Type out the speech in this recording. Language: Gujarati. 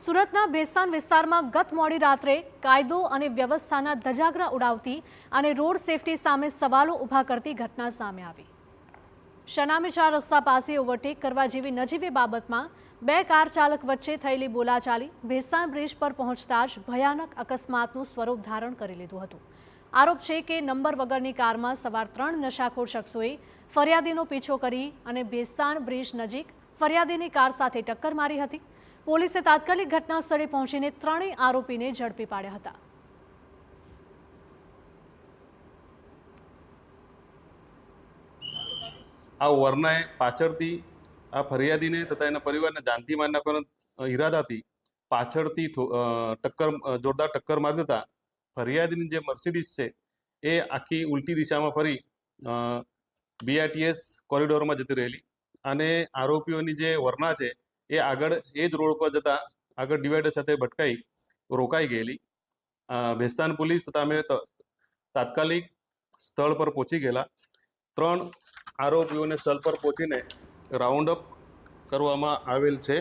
સુરતના ભેસ્તાન વિસ્તારમાં ગત મોડી રાત્રે કાયદો અને વ્યવસ્થાના ધજાગરા ઉડાવતી અને રોડ સેફટી સામે સવાલો ઊભા કરતી ઘટના સામે આવી। શનામી 4 રસ્તા પાસે ઓવરટેક કરવા જેવી નજીવી બાબતમાં બે કાર ચાલક વચ્ચે થયેલી બોલાચાલી ભેસ્તાન બ્રિજ પર પહોંચતા જ ભયાનક અકસ્માતનું સ્વરૂપ ધારણ કરી લીધું હતું। આરોપ છે કે નંબર વગરની કારમાં સવાર 3 નશાખોર શખ્સોએ ફરિયાદીનો પીછો કરી અને ભેસ્તાન બ્રિજ નજીક ફરિયાદીની કાર સાથે ટક્કર મારી હતી। પોલીસે તાત્કાલિક ઘટના સ્થળે પહોંચીને ત્રણેય આરોપીને ઝડપી પાડ્યા હતા। આ વરનાએ પાછળથી આ ફરિયાદીને તથા એના પરિવારને જાનથી મારી નાખવાના ઈરાદાથી પાછળથી જોરદાર ટક્કર મારી દેતા ફરિયાદીની જે મર્સિડીઝ છે એ આખી ઉલટી દિશામાં ફરી BRTS કોરિડોરમાં જતી રહેલી અને આરોપીઓની જે વરના છે એ આગળ એ જ રોડ પર જતા આગળ ડિવાઈડર સાથે ભટકાઈ રોકાઈ ગયેલી। ભેસ્તાન પોલીસ તથા અમે તાત્કાલિક સ્થળ પર પહોંચી ગયેલા। 3 આરોપીઓને સ્થળ પર પહોંચીને રાઉન્ડ અપ કરવામાં આવેલ છે।